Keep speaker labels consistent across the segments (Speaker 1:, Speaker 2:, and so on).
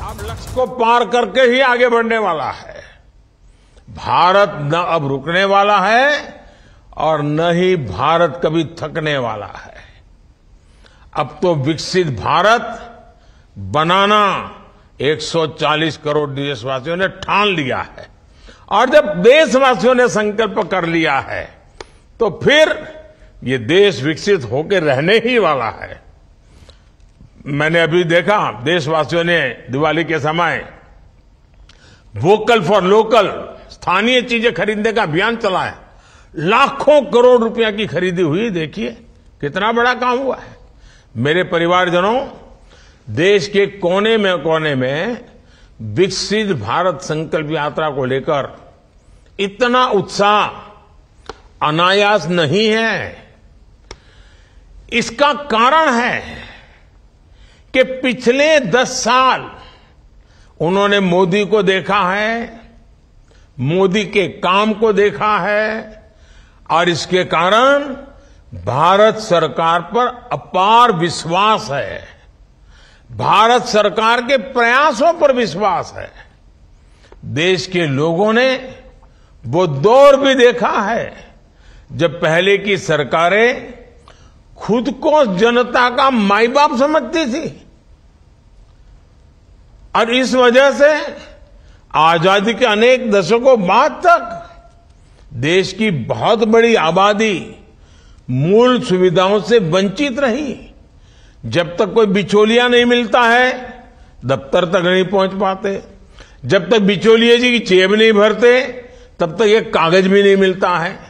Speaker 1: अब लक्ष्य को पार करके ही आगे बढ़ने वाला है। भारत न अब रुकने वाला है और न ही भारत कभी थकने वाला है। अब तो विकसित भारत बनाना 140 करोड़ देशवासियों ने ठान लिया है और जब देशवासियों ने संकल्प कर लिया है तो फिर ये देश विकसित होकर रहने ही वाला है। मैंने अभी देखा देशवासियों ने दिवाली के समय वोकल फॉर लोकल स्थानीय चीजें खरीदने का अभियान चलाया। लाखों करोड़ रुपया की खरीदी हुई। देखिए कितना बड़ा काम हुआ है। मेरे परिवारजनों, देश के कोने में विकसित भारत संकल्प यात्रा को लेकर इतना उत्साह अनायास नहीं है। इसका कारण है कि पिछले 10 साल उन्होंने मोदी को देखा है, मोदी के काम को देखा है और इसके कारण भारत सरकार पर अपार विश्वास है। भारत सरकार के प्रयासों पर विश्वास है। देश के लोगों ने वो दौर भी देखा है जब पहले की सरकारें खुद को जनता का माई बाप समझती थी और इस वजह से आजादी के अनेक दशकों बाद तक देश की बहुत बड़ी आबादी मूल सुविधाओं से वंचित रही। जब तक कोई बिचौलिया नहीं मिलता है दफ्तर तक नहीं पहुंच पाते, जब तक बिचौलिए जी की जेब नहीं भरते तब तक एक कागज भी नहीं मिलता है।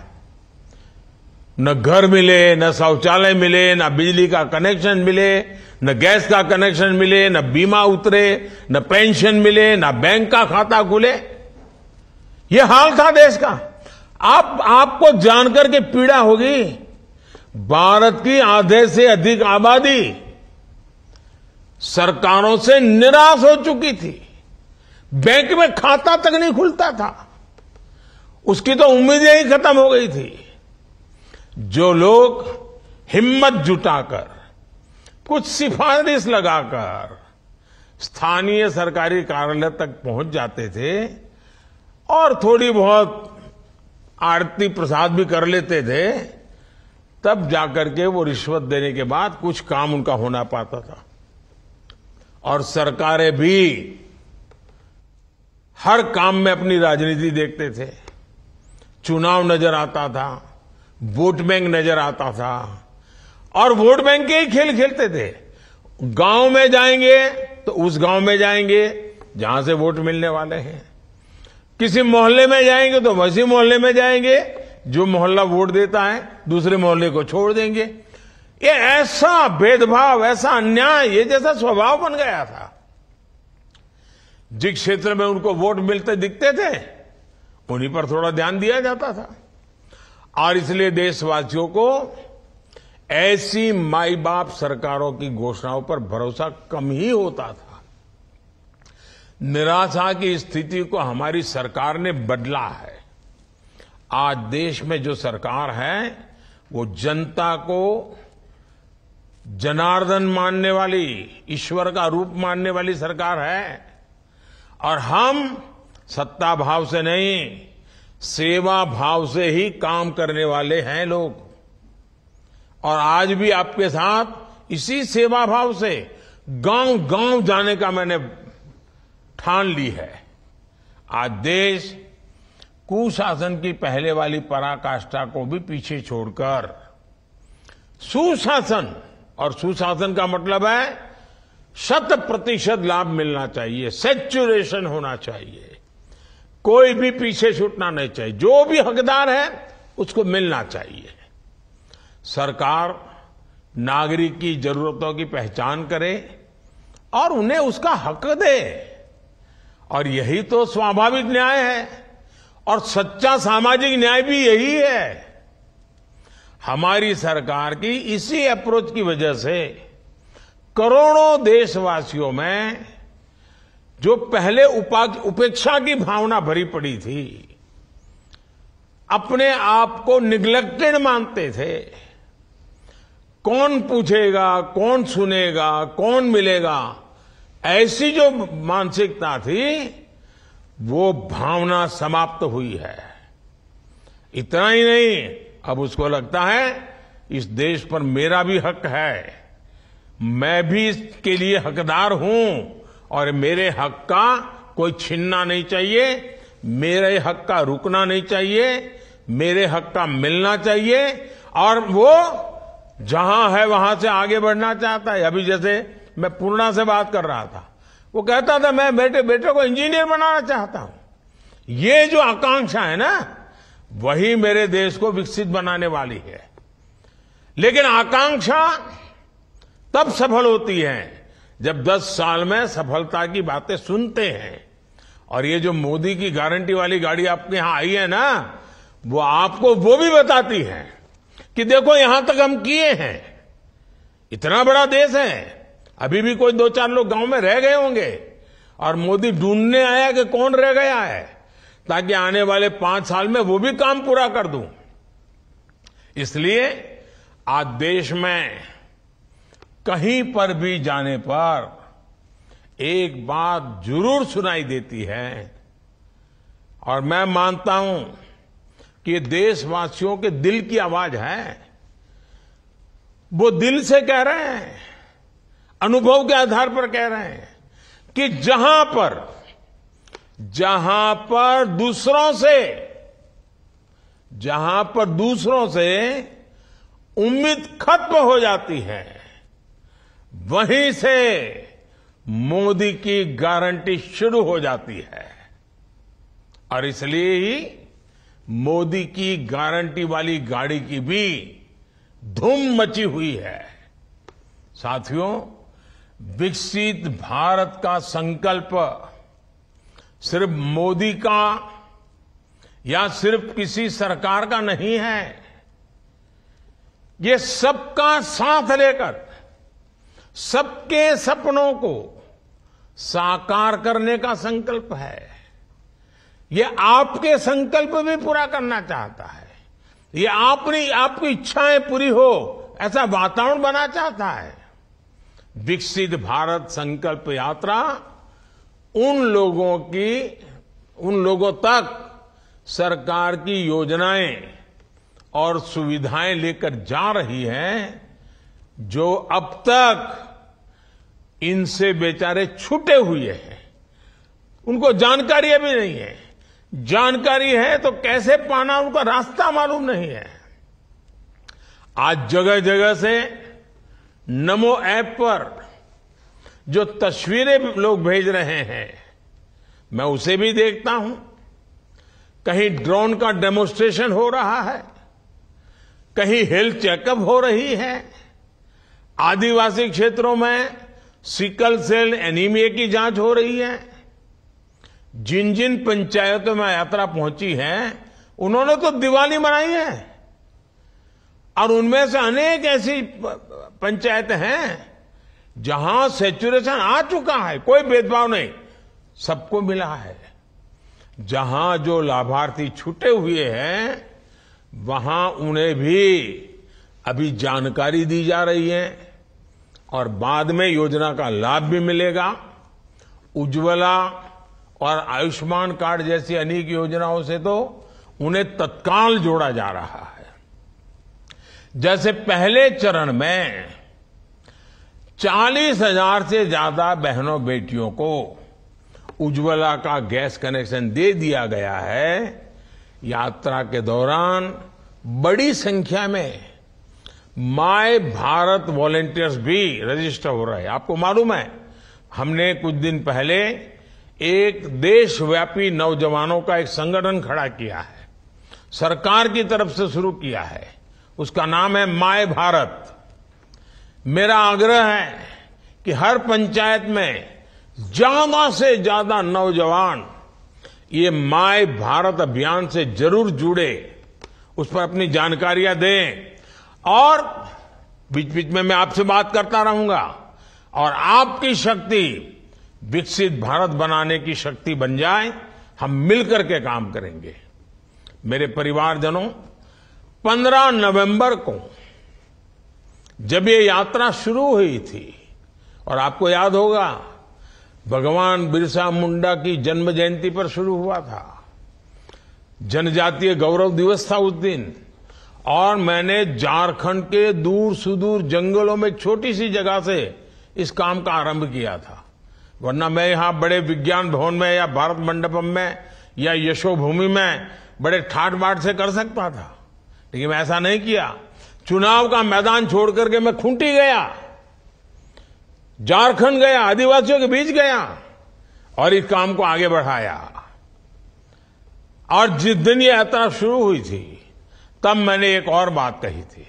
Speaker 1: न घर मिले, न शौचालय मिले, न बिजली का कनेक्शन मिले, न गैस का कनेक्शन मिले, न बीमा उतरे, न पेंशन मिले, न बैंक का खाता खुले। ये हाल था देश का। आपको जानकर के पीड़ा होगी, भारत की आधे से अधिक आबादी सरकारों से निराश हो चुकी थी। बैंक में खाता तक नहीं खुलता था, उसकी तो उम्मीदें ही खत्म हो गई थी। जो लोग हिम्मत जुटाकर, कुछ सिफारिश लगाकर स्थानीय सरकारी कार्यालय तक पहुंच जाते थे और थोड़ी बहुत आरती प्रसाद भी कर लेते थे, तब जाकर के वो रिश्वत देने के बाद कुछ काम उनका होना पाता था। और सरकारें भी हर काम में अपनी राजनीति देखते थे। चुनाव नजर आता था, वोट बैंक नजर आता था और वोट बैंक के ही खेल खेलते थे। गांव में जाएंगे तो उस गांव में जाएंगे जहां से वोट मिलने वाले हैं, किसी मोहल्ले में जाएंगे तो वैसे मोहल्ले में जाएंगे जो मोहल्ला वोट देता है, दूसरे मोहल्ले को छोड़ देंगे। ये ऐसा भेदभाव, ऐसा अन्याय, ये जैसा स्वभाव बन गया था। जिस क्षेत्र में उनको वोट मिलते दिखते थे उन्हीं पर थोड़ा ध्यान दिया जाता था और इसलिए देशवासियों को ऐसी माई बाप सरकारों की घोषणाओं पर भरोसा कम ही होता था। निराशा की स्थिति को हमारी सरकार ने बदला है। आज देश में जो सरकार है वो जनता को जनार्दन मानने वाली, ईश्वर का रूप मानने वाली सरकार है और हम सत्ता भाव से नहीं, सेवा भाव से ही काम करने वाले हैं लोग। और आज भी आपके साथ इसी सेवा भाव से गांव गांव जाने का मैंने ठान ली है। आज देश कुशासन की पहले वाली पराकाष्ठा को भी पीछे छोड़कर सुशासन, और सुशासन का मतलब है 100% लाभ मिलना चाहिए, सैचुरेशन होना चाहिए, कोई भी पीछे छूटना नहीं चाहिए, जो भी हकदार है उसको मिलना चाहिए। सरकार नागरिक की जरूरतों की पहचान करे और उन्हें उसका हक दे, और यही तो स्वाभाविक न्याय है और सच्चा सामाजिक न्याय भी यही है। हमारी सरकार की इसी अप्रोच की वजह से करोड़ों देशवासियों में जो पहले उपेक्षा की भावना भरी पड़ी थी, अपने आप को निग्लेक्टेड मानते थे, कौन पूछेगा, कौन सुनेगा, कौन मिलेगा, ऐसी जो मानसिकता थी वो भावना समाप्त हुई है। इतना ही नहीं, अब उसको लगता है इस देश पर मेरा भी हक है, मैं भी इसके लिए हकदार हूं और मेरे हक का कोई छीनना नहीं चाहिए, मेरे हक का रुकना नहीं चाहिए, मेरे हक का मिलना चाहिए। और वो जहां है वहां से आगे बढ़ना चाहता है। अभी जैसे मैं पूर्णा से बात कर रहा था, वो कहता था मैं बेटे को इंजीनियर बनाना चाहता हूं। ये जो आकांक्षा है ना, वही मेरे देश को विकसित बनाने वाली है। लेकिन आकांक्षा तब सफल होती है जब 10 साल में सफलता की बातें सुनते हैं। और ये जो मोदी की गारंटी वाली गाड़ी आपके यहां आई है ना, वो आपको वो भी बताती है कि देखो यहां तक हम किए हैं। इतना बड़ा देश है, अभी भी कोई 2-4 लोग गांव में रह गए होंगे और मोदी ढूंढने आया कि कौन रह गया है, ताकि आने वाले 5 साल में वो भी काम पूरा कर दूं। इसलिए आज देश में कहीं पर भी जाने पर एक बात जरूर सुनाई देती है, और मैं मानता हूं कि ये देशवासियों के दिल की आवाज है। वो दिल से कह रहे हैं, अनुभव के आधार पर कह रहे हैं कि जहां पर दूसरों से उम्मीद खत्म हो जाती है, वहीं से मोदी की गारंटी शुरू हो जाती है। और इसलिए ही मोदी की गारंटी वाली गाड़ी की भी धूम मची हुई है। साथियों, विकसित भारत का संकल्प सिर्फ मोदी का या सिर्फ किसी सरकार का नहीं है। ये सबका साथ लेकर सबके सपनों को साकार करने का संकल्प है। ये आपके संकल्प भी पूरा करना चाहता है। ये आपकी इच्छाएं पूरी हो ऐसा वातावरण बना चाहता है। विकसित भारत संकल्प यात्रा उन लोगों तक सरकार की योजनाएं और सुविधाएं लेकर जा रही है जो अब तक इनसे बेचारे छूटे हुए हैं। उनको जानकारी अभी नहीं है। जानकारी है तो कैसे पाना, उनका रास्ता मालूम नहीं है। आज जगह जगह से नमो ऐप पर जो तस्वीरें लोग भेज रहे हैं, मैं उसे भी देखता हूं। कहीं ड्रोन का डेमोन्स्ट्रेशन हो रहा है, कहीं हेल्थ चेकअप हो रही है। आदिवासी क्षेत्रों में सिकल सेल एनीमिया की जांच हो रही है। जिन जिन पंचायतों में यात्रा पहुंची है, उन्होंने तो दिवाली मनाई है। और उनमें से अनेक ऐसी पंचायतें हैं जहां सैचुरेशन आ चुका है, कोई भेदभाव नहीं, सबको मिला है। जहां जो लाभार्थी छूटे हुए हैं, वहां उन्हें भी अभी जानकारी दी जा रही है और बाद में योजना का लाभ भी मिलेगा। उज्ज्वला और आयुष्मान कार्ड जैसी अनेक योजनाओं से तो उन्हें तत्काल जोड़ा जा रहा है। जैसे पहले चरण में 40,000 से ज्यादा बहनों बेटियों को उज्ज्वला का गैस कनेक्शन दे दिया गया है। यात्रा के दौरान बड़ी संख्या में माय भारत वॉलंटियर्स भी रजिस्टर हो रहे हैं। आपको मालूम है, हमने कुछ दिन पहले एक देशव्यापी नौजवानों का एक संगठन खड़ा किया है, सरकार की तरफ से शुरू किया है। उसका नाम है माय भारत। मेरा आग्रह है कि हर पंचायत में ज्यादा से ज्यादा नौजवान ये माय भारत अभियान से जरूर जुड़े, उस पर अपनी जानकारियां दें। और बीच बीच में मैं आपसे बात करता रहूंगा और आपकी शक्ति विकसित भारत बनाने की शक्ति बन जाए, हम मिलकर के काम करेंगे। मेरे परिवारजनों, 15 नवंबर को जब ये यात्रा शुरू हुई थी, और आपको याद होगा भगवान बिरसा मुंडा की जन्म जयंती पर शुरू हुआ था। जनजातीय गौरव दिवस था उस दिन, और मैंने झारखंड के दूर सुदूर जंगलों में एक छोटी सी जगह से इस काम का आरंभ किया था। वरना मैं यहां बड़े विज्ञान भवन में या भारत मंडपम में या यशोभूमि में बड़े ठाट बाट से कर सकता था, लेकिन मैं ऐसा नहीं किया। चुनाव का मैदान छोड़ करके मैं खूंटी गया, झारखंड गया, आदिवासियों के बीच गया और इस काम को आगे बढ़ाया। और जिस दिन ये यात्रा शुरू हुई थी तब मैंने एक और बात कही थी।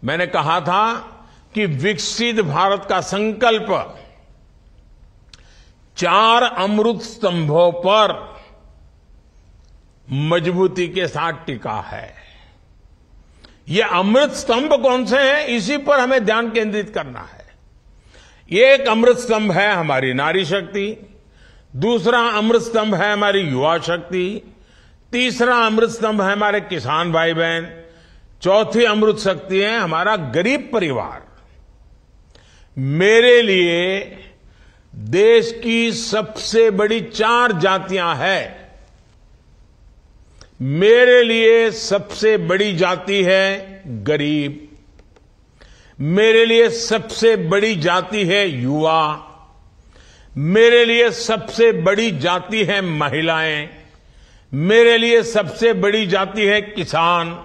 Speaker 1: मैंने कहा था कि विकसित भारत का संकल्प 4 अमृत स्तंभों पर मजबूती के साथ टिका है। ये अमृत स्तंभ कौन से हैं, इसी पर हमें ध्यान केंद्रित करना है। एक अमृत स्तंभ है हमारी नारी शक्ति, दूसरा अमृत स्तंभ है हमारी युवा शक्ति, तीसरा अमृत स्तंभ है हमारे किसान भाई बहन, चौथी अमृत शक्ति है हमारा गरीब परिवार। मेरे लिए देश की सबसे बड़ी 4 जातियां हैं। मेरे लिए सबसे बड़ी जाति है गरीब, मेरे लिए सबसे बड़ी जाति है युवा, मेरे लिए सबसे बड़ी जाति है महिलाएं, मेरे लिए सबसे बड़ी जाति है किसान।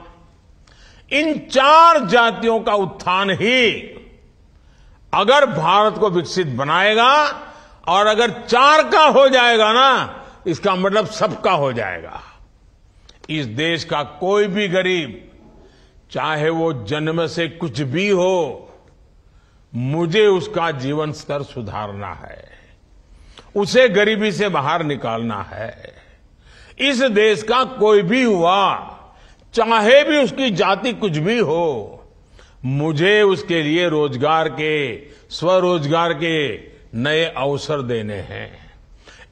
Speaker 1: इन 4 जातियों का उत्थान ही अगर भारत को विकसित बनाएगा, और अगर 4 का हो जाएगा ना, इसका मतलब सबका हो जाएगा। इस देश का कोई भी गरीब, चाहे वो जन्म से कुछ भी हो, मुझे उसका जीवन स्तर सुधारना है, उसे गरीबी से बाहर निकालना है। इस देश का कोई भी हुआ, चाहे भी उसकी जाति कुछ भी हो, मुझे उसके लिए रोजगार के, स्वरोजगार के नए अवसर देने हैं।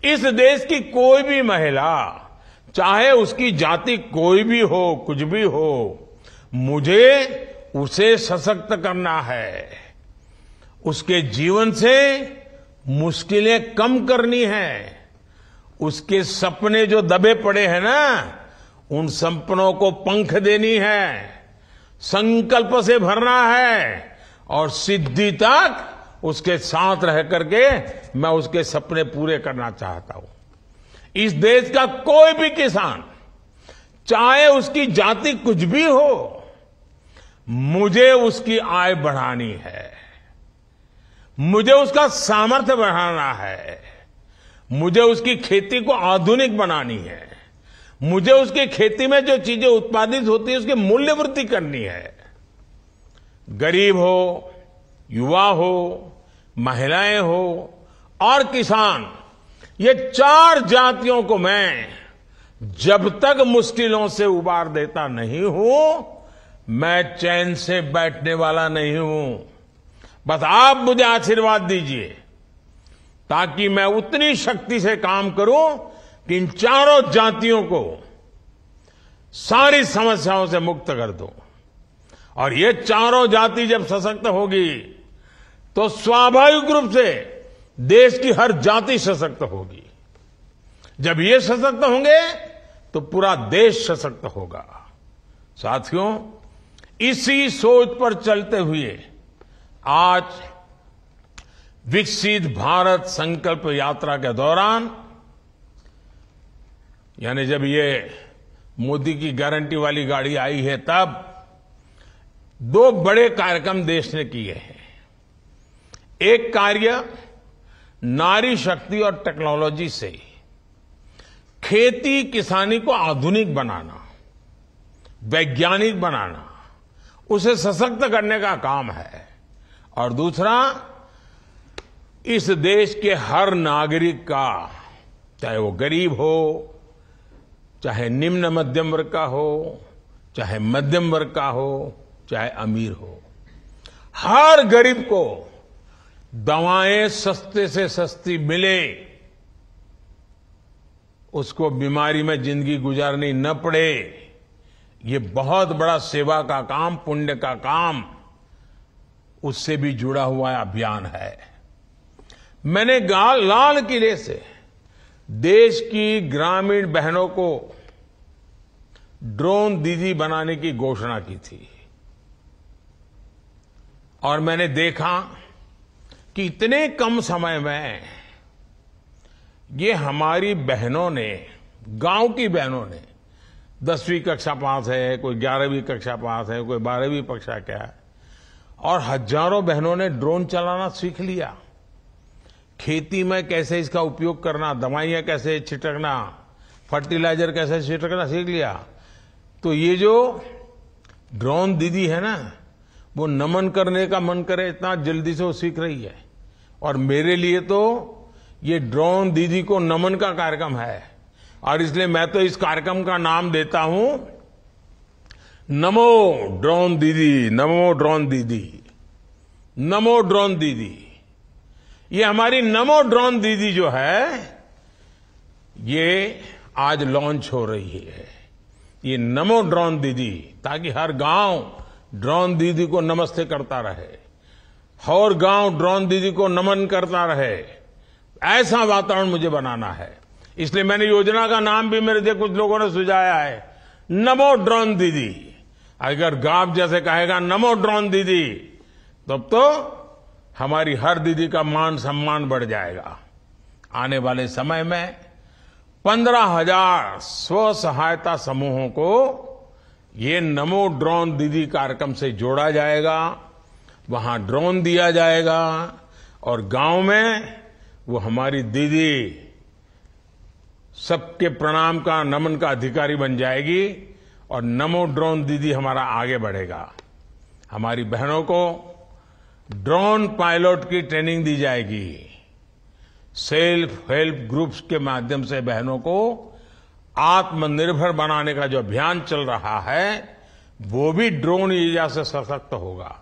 Speaker 1: इस देश की कोई भी महिला, चाहे उसकी जाति कोई भी हो, कुछ भी हो, मुझे उसे सशक्त करना है, उसके जीवन से मुश्किलें कम करनी है, उसके सपने जो दबे पड़े हैं ना, उन सपनों को पंख देनी है, संकल्प से भरना है, और सिद्धि तक उसके साथ रह करके मैं उसके सपने पूरे करना चाहता हूं। इस देश का कोई भी किसान, चाहे उसकी जाति कुछ भी हो, मुझे उसकी आय बढ़ानी है, मुझे उसका सामर्थ्य बढ़ाना है, मुझे उसकी खेती को आधुनिक बनानी है, मुझे उसकी खेती में जो चीजें उत्पादित होती है उसकी मूल्य वृद्धि करनी है। गरीब हो, युवा हो, महिलाएं हो और किसान, ये 4 जातियों को मैं जब तक मुश्किलों से उबार देता नहीं हूं, मैं चैन से बैठने वाला नहीं हूं। बस आप मुझे आशीर्वाद दीजिए ताकि मैं उतनी शक्ति से काम करूं कि इन 4 जातियों को सारी समस्याओं से मुक्त कर दूं। और ये 4 जाति जब सशक्त होगी तो स्वाभाविक रूप से देश की हर जाति सशक्त होगी। जब ये सशक्त होंगे तो पूरा देश सशक्त होगा। साथियों, इसी सोच पर चलते हुए आज विकसित भारत संकल्प यात्रा के दौरान, यानी जब ये मोदी की गारंटी वाली गाड़ी आई है, तब 2 बड़े कार्यक्रम देश ने किए हैं। एक कार्य नारी शक्ति और टेक्नोलॉजी से खेती किसानी को आधुनिक बनाना, वैज्ञानिक बनाना, उसे सशक्त करने का काम है। और दूसरा, इस देश के हर नागरिक का, चाहे वो गरीब हो, चाहे निम्न मध्यम वर्ग का हो, चाहे मध्यम वर्ग का हो, चाहे अमीर हो, हर गरीब को दवाएं सस्ते से सस्ती मिले, उसको बीमारी में जिंदगी गुजारनी न पड़े, ये बहुत बड़ा सेवा का काम, पुण्य का काम, उससे भी जुड़ा हुआ अभियान है। मैंने लाल किले से देश की ग्रामीण बहनों को ड्रोन दीदी बनाने की घोषणा की थी और मैंने देखा कि इतने कम समय में ये हमारी बहनों ने, गांव की बहनों ने, 10वीं कक्षा पास है, कोई 11वीं कक्षा पास है, कोई 12वीं कक्षा क्या है, और हजारों बहनों ने ड्रोन चलाना सीख लिया। खेती में कैसे इसका उपयोग करना, दवाइयां कैसे छिड़कना, फर्टिलाइजर कैसे छिड़कना सीख लिया। तो ये जो ड्रोन दीदी है ना, वो नमन करने का मन करे इतना जल्दी से वो सीख रही है। और मेरे लिए तो ये ड्रोन दीदी को नमन का कार्यक्रम है और इसलिए मैं तो इस कार्यक्रम का नाम देता हूं नमो ड्रोन दीदी, नमो ड्रोन दीदी, नमो ड्रोन दीदी। ये हमारी नमो ड्रोन दीदी जो है ये आज लॉन्च हो रही है। ये नमो ड्रोन दीदी, ताकि हर गांव ड्रोन दीदी को नमस्ते करता रहे, हर गांव ड्रोन दीदी को नमन करता रहे, ऐसा वातावरण मुझे बनाना है। इसलिए मैंने योजना का नाम भी मेरे कुछ लोगों ने सुझाया है, नमो ड्रोन दीदी। अगर गांव जैसे कहेगा नमो ड्रोन दीदी, तब तो हमारी हर दीदी का मान सम्मान बढ़ जाएगा। आने वाले समय में 15,000 स्व सहायता समूहों को ये नमो ड्रोन दीदी कार्यक्रम से जोड़ा जाएगा, वहां ड्रोन दिया जाएगा और गांव में वो हमारी दीदी सबके प्रणाम का, नमन का अधिकारी बन जाएगी और नमो ड्रोन दीदी हमारा आगे बढ़ेगा। हमारी बहनों को ड्रोन पायलट की ट्रेनिंग दी जाएगी। सेल्फ हेल्प ग्रुप्स के माध्यम से बहनों को आत्मनिर्भर बनाने का जो अभियान चल रहा है वो भी ड्रोन ऊर्जा से सशक्त होगा।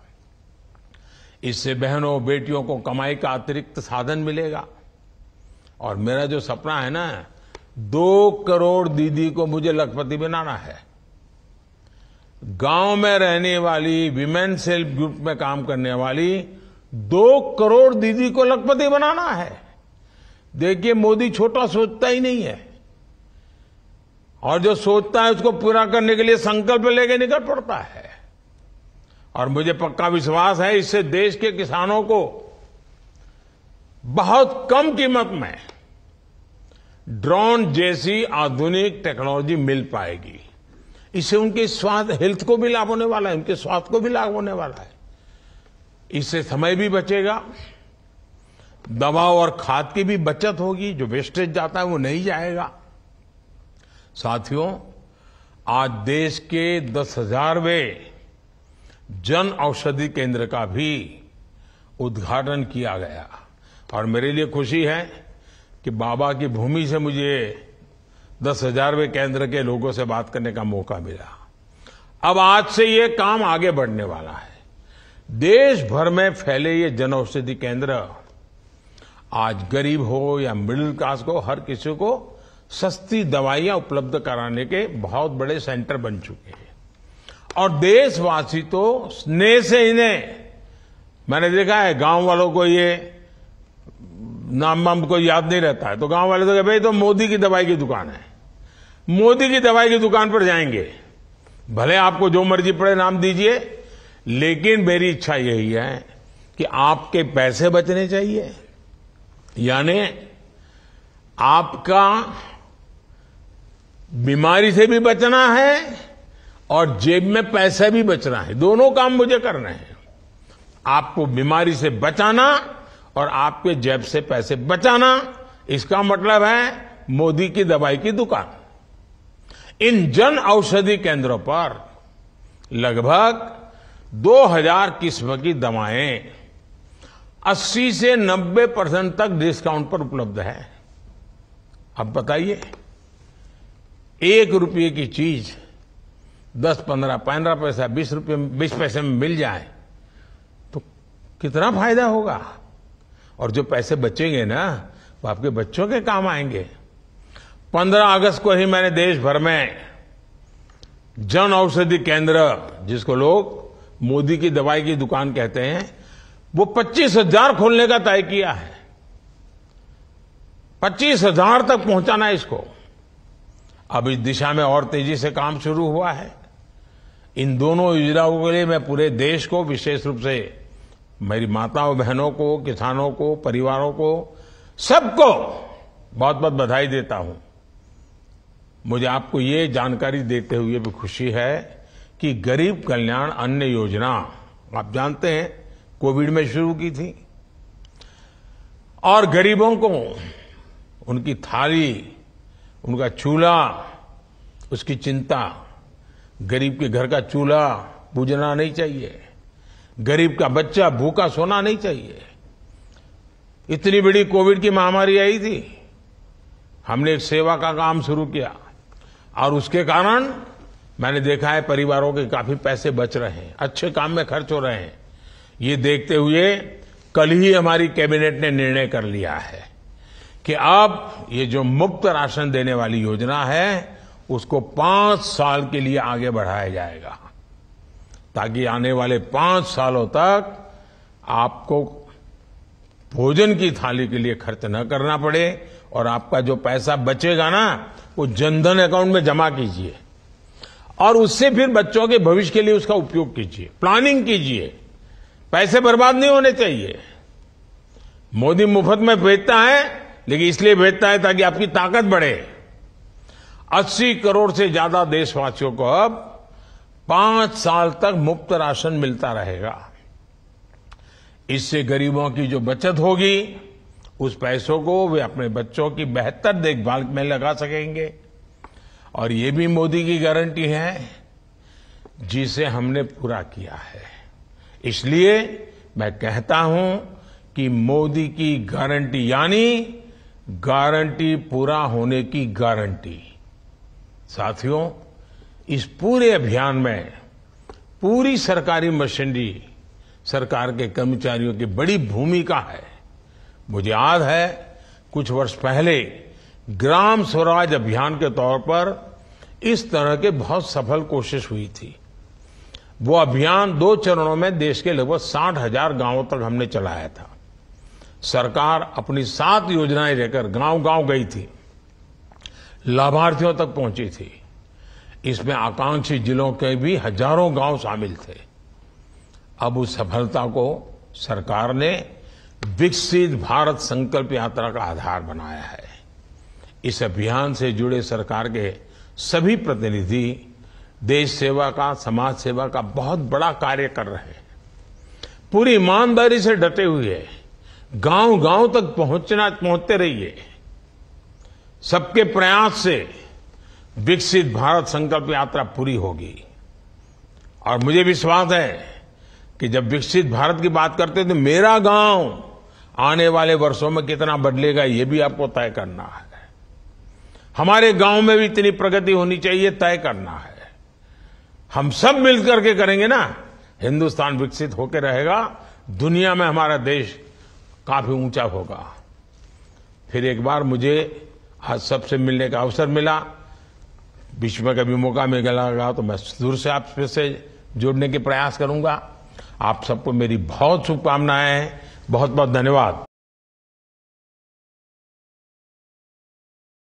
Speaker 1: इससे बहनों बेटियों को कमाई का अतिरिक्त साधन मिलेगा। और मेरा जो सपना है ना, 2 करोड़ दीदी को मुझे लखपति बनाना है। गांव में रहने वाली विमेन सेल्फ ग्रुप में काम करने वाली 2 करोड़ दीदी को लखपति बनाना है। देखिए, मोदी छोटा सोचता ही नहीं है और जो सोचता है उसको पूरा करने के लिए संकल्प लेके निकल पड़ता है। और मुझे पक्का विश्वास है इससे देश के किसानों को बहुत कम कीमत में ड्रोन जैसी आधुनिक टेक्नोलॉजी मिल पाएगी। इससे उनके स्वास्थ्य, हेल्थ को भी लाभ होने वाला है, उनके स्वास्थ्य को भी लाभ होने वाला है। इससे समय भी बचेगा, दवा और खाद की भी बचत होगी, जो वेस्टेज जाता है वो नहीं जाएगा। साथियों, आज देश के 10,000वें जन औषधि केंद्र का भी उद्घाटन किया गया और मेरे लिए खुशी है कि बाबा की भूमि से मुझे 10,000वें केंद्र के लोगों से बात करने का मौका मिला। अब आज से ये काम आगे बढ़ने वाला है। देश भर में फैले ये जन औषधि केंद्र आज गरीब हो या मिडिल क्लास को, हर किसी को सस्ती दवाइयां उपलब्ध कराने के बहुत बड़े सेंटर बन चुके हैं। और देशवासी तो स्नेह से इन्हें, मैंने देखा है गांव वालों को ये नाम वाम को याद नहीं रहता है, तो गांव वाले तो कहे भाई तो मोदी की दवाई की दुकान है, मोदी की दवाई की दुकान पर जाएंगे, भले आपको जो मर्जी पड़े नाम दीजिए, लेकिन मेरी इच्छा यही है कि आपके पैसे बचने चाहिए, यानी आपका बीमारी से भी बचना है और जेब में पैसे भी बचना है। दोनों काम मुझे करने हैं, आपको बीमारी से बचाना और आपके जेब से पैसे बचाना। इसका मतलब है मोदी की दवाई की दुकान। इन जन औषधि केंद्रों पर लगभग 2000 किस्म की दवाएं 80 से 90% तक डिस्काउंट पर उपलब्ध है। अब बताइए, 1 रुपये की चीज 10, 15, 15 पैसा, 20 पैसे में मिल जाए तो कितना फायदा होगा। और जो पैसे बचेंगे ना, वो आपके बच्चों के काम आएंगे। 15 अगस्त को ही मैंने देश भर में जन औषधि केंद्र, जिसको लोग मोदी की दवाई की दुकान कहते हैं, वो 25,000 खोलने का तय किया है। 25,000 तक पहुंचाना है इसको। अब इस दिशा में और तेजी से काम शुरू हुआ है। इन दोनों योजनाओं के लिए मैं पूरे देश को, विशेष रूप से मेरी माताओं बहनों को, किसानों को, परिवारों को, सबको बहुत बहुत बधाई देता हूं। मुझे आपको ये जानकारी देते हुए भी खुशी है कि गरीब कल्याण अन्न योजना, आप जानते हैं, कोविड में शुरू की थी और गरीबों को उनकी थाली, उनका चूल्हा, उसकी चिंता। गरीब के घर का चूल्हा बुझना नहीं चाहिए, गरीब का बच्चा भूखा सोना नहीं चाहिए। इतनी बड़ी कोविड की महामारी आई थी, हमने एक सेवा का काम शुरू किया और उसके कारण मैंने देखा है परिवारों के काफी पैसे बच रहे हैं, अच्छे काम में खर्च हो रहे हैं। ये देखते हुए कल ही हमारी कैबिनेट ने निर्णय कर लिया है कि अब ये जो मुफ्त राशन देने वाली योजना है उसको 5 साल के लिए आगे बढ़ाया जाएगा, ताकि आने वाले 5 सालों तक आपको भोजन की थाली के लिए खर्च न करना पड़े और आपका जो पैसा बचेगा ना, वो जनधन अकाउंट में जमा कीजिए और उससे फिर बच्चों के भविष्य के लिए उसका उपयोग कीजिए, प्लानिंग कीजिए। पैसे बर्बाद नहीं होने चाहिए। मोदी मुफ्त में भेजता है, लेकिन इसलिए भेजता है ताकि आपकी ताकत बढ़े। 80 करोड़ से ज्यादा देशवासियों को अब 5 साल तक मुफ्त राशन मिलता रहेगा। इससे गरीबों की जो बचत होगी, उस पैसों को वे अपने बच्चों की बेहतर देखभाल में लगा सकेंगे। और ये भी मोदी की गारंटी है जिसे हमने पूरा किया है। इसलिए मैं कहता हूं कि मोदी की गारंटी यानी गारंटी पूरा होने की गारंटी। साथियों, इस पूरे अभियान में पूरी सरकारी मशीनरी, सरकार के कर्मचारियों की बड़ी भूमिका है। मुझे याद है कुछ वर्ष पहले ग्राम स्वराज अभियान के तौर पर इस तरह के बहुत सफल कोशिश हुई थी। वो अभियान 2 चरणों में देश के लगभग 60,000 गांवों तक हमने चलाया था। सरकार अपनी 7 योजनाएं लेकर गांव-गांव गई थी, लाभार्थियों तक पहुंची थी। इसमें आकांक्षी जिलों के भी हजारों गांव शामिल थे। अब उस सफलता को सरकार ने विकसित भारत संकल्प यात्रा का आधार बनाया है। इस अभियान से जुड़े सरकार के सभी प्रतिनिधि देश सेवा का, समाज सेवा का बहुत बड़ा कार्य कर रहे हैं। पूरी ईमानदारी से डटे हुए गांव-गांव तक पहुंचते रहिए। सबके प्रयास से विकसित भारत संकल्प यात्रा पूरी होगी। और मुझे विश्वास है कि जब विकसित भारत की बात करते हैं तो मेरा गांव आने वाले वर्षों में कितना बदलेगा, ये भी आपको तय करना है। हमारे गांव में भी इतनी प्रगति होनी चाहिए, तय करना है। हम सब मिलकर के करेंगे ना, हिंदुस्तान विकसित होकर रहेगा, दुनिया में हमारा देश काफी ऊंचा होगा। फिर एक बार मुझे आज सबसे मिलने का अवसर मिला। बीच में कभी मौका मिलेगा तो मैं दूर से आपसे जुड़ने के प्रयास करूंगा। आप सबको मेरी बहुत शुभकामनाएं हैं। बहुत बहुत धन्यवाद।